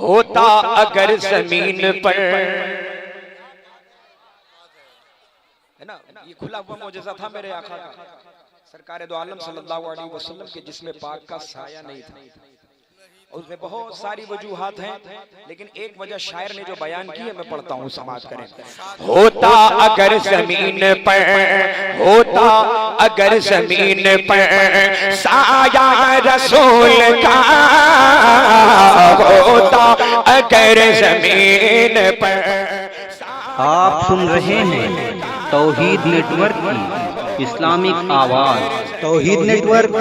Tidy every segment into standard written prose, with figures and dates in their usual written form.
होता अगर जमीन पर, है ना, ये खुला हुआ मौजज़ा था मेरे आका का, सरकार दो आलम सल्लल्लाहु अलैहि वसल्लम के जिस्म पाक का साया नहीं था। उसमें बहुत सारी वजूहात हैं, लेकिन एक वजह शायर ने जो बयान की है मैं पढ़ता हूँ, समाज करें। होता अगर जमीन पर, होता अगर जमीन पर साया रसूल का, होता अगर जमीन पर। आप सुन रहे हैं तौहीद नेटवर्क की इस्लामिक आवाज। Tauheed network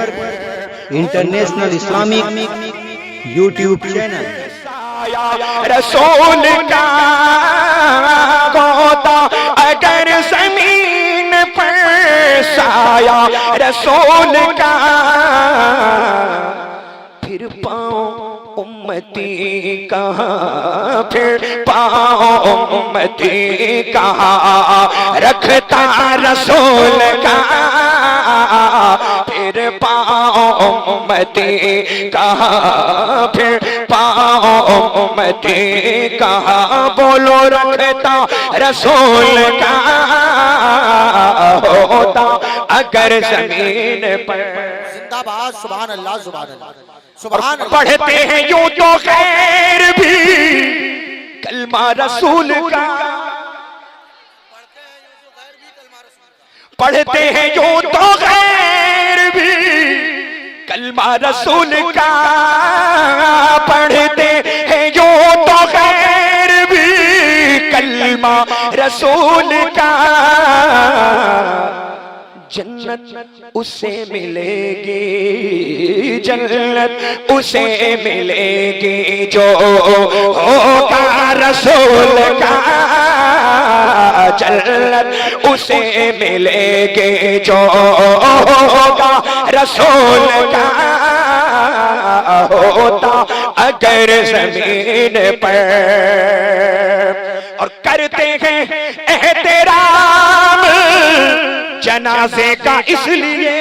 international Islamic YouTube channel. रसूल का होता अगर जमीन पर साया रसूल का, फिर पाओ उम्मती कहाँ, फिर पाओ उम्मती कहाँ, रखता रसूल का, फिर पाओ उम्मती कहाँ, फिर पाओ उम्मती कहाँ, बोलो रखता रसूल का होता अगर जमीन पर। जिंदाबाद, सुभान अल्लाह, सुभान अल्लाह, सुभान अल्लाह। पढ़ते हैं यूं तो खैर भी कलमा रसूल का, पढ़ते हैं यूं तो खैर भी कलमा रसूल का, पढ़ते हैं यूं तो खैर भी कलमा रसूल का। जन्नत उसे मिलेगी, जन्नत उसे मिलेगी जो होगा रसूल का, जन्नत उसे मिलेगी जो होगा रसूल का, होता अगर जमीन पर। और करते हैं एहतराम जनाजे का इसलिए,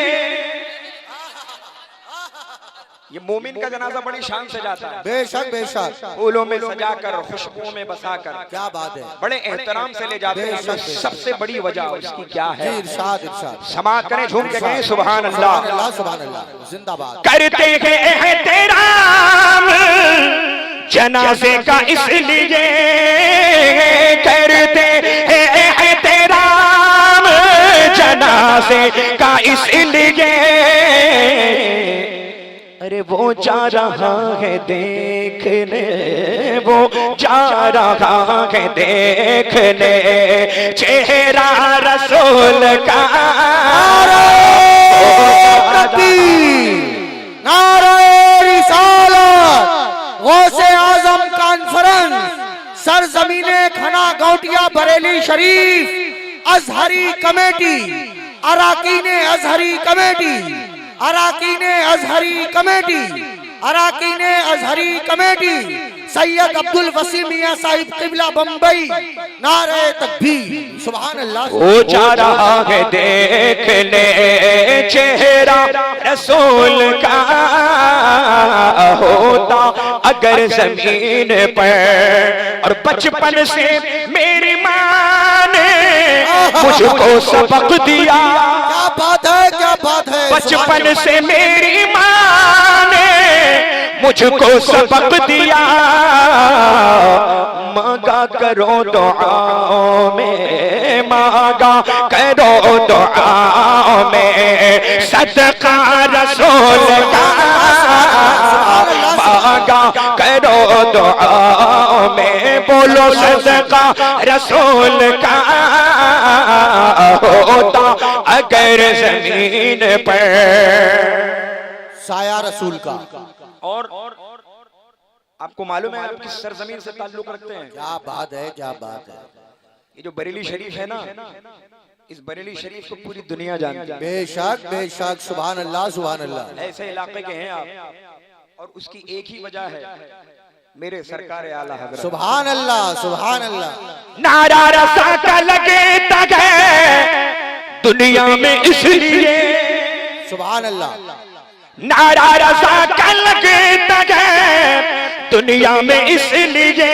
ये मोमिन का जनाजा बड़ी शान से जाता है, बेशक बेशक, फूलों में सजाकर, खुशबुओं में बसाकर, क्या बात है, बड़े एहतराम से ले जाते हैं। सबसे बड़ी वजह उसकी क्या है? इरशाद इरशाद, समाज करें, झूम के कहें सुभान अल्लाह, सुभान अल्लाह, जिंदाबाद। करते हैं एहतराम जनाजे का इसलिए, करते हैं एहतराम जनाजे का इसलिए, अरे वो जा रहा है देखने, वो जा रहा है देखने चेहरा रसूल का। नारे रिसालत, गौसे आजम कॉन्फ्रेंस, सरजमीने खना गौटिया बरेली शरीफ, अजहरी कमेटी, अराकीने अजहरी कमेटी, अराकीने अजहरी कमेटी, अराकीने अजहरी कमेटी, सैयद अब्दुल वसीम मियां साहिब किबला बम्बई, नारे तकबीर, सुभान अल्लाह। वो जा रहा है देखने चेहरा रसूल का, होता अगर जमीन पर। और बचपन से मेरी माँ ने मुझको सबक दिया, क्या बात है, क्या बात है, बचपन से मेरी माँ ने मुझको सबक दिया, मांगा करो दुआओं में, मांगा करो दुआओं में सदका रसूल का, मांगा करो दुआओं में, बोलो सदका रसूल का, होता अगर जमीन पर साया रसूल का। और आपको मालूम है आप किस सरजमीन से ताल्लुक रखते हैं? क्या बात है, क्या बात है। ये जो बरेली शरीफ है ना, इस बरेली शरीफ को पूरी दुनिया जानती है। बेशक बेशक, सुभान अल्लाह, सुभान अल्लाह। ऐसे इलाके के हैं आप, और उसकी एक ही वजह है, मेरे सरकार आला हज़रत। सुभान अल्लाह, सुभान अल्लाह। नारा रसा का लगे तगे दुनिया में इसलिए, सुभान अल्लाह। नारा रसा का लगे तगे दुनिया में इसलिए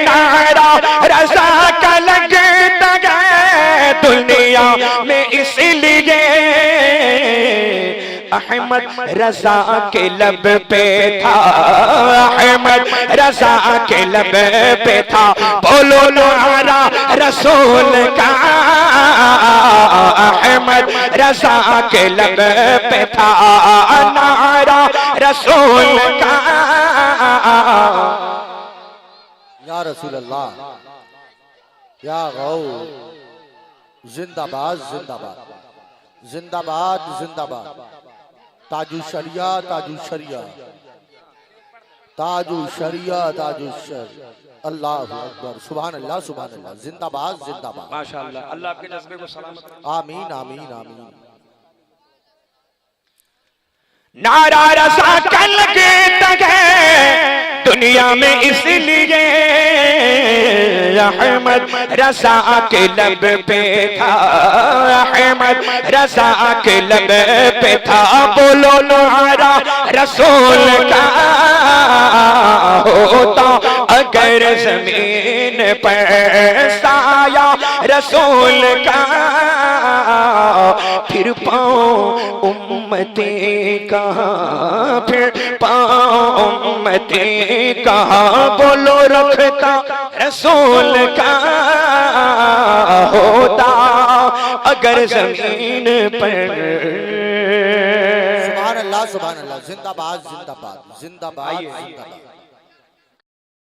नारा रज़ा का लगता है, दुनिया में इसलिए अहमद रज़ा के लब पे था, अहमद रज़ा के लब पे था। बोलो नारा रसूल का, अहमद रज़ा के लब पे था नारा रसूल का। या रसूल अल्लाह, या गौ, जिंदाबाद जिंदाबाद जिंदाबाद जिंदाबाद। ताजु शरिया ताजु शरिया ताजु शरिया ताजु शर। अल्लाह अकबर, सुभान अल्लाह सुभान अल्लाह, जिंदाबाद जिंदाबाद। माशाअल्लाह, अल्लाह आपके जज्बे को सलामत करे। आमीन आमीन आमीन। नारा रज़ा का लगता है दुनिया में इसलिए अहमद रज़ा के लब पे था, अहमद रज़ा के लब पे था। बोलो नारा रसूल का होता अगर जमीन पर साया रसूल का, फिर पाँव उम्मती कहाँ, फिर पाँव उम्मती कहाँ। बोलो रखता रसूल का होता अगर जमीन पर। सुभान अल्लाह सुभान अल्लाह, जिंदाबाद जिंदाबाद जिंदाबाद जिंदाबाद।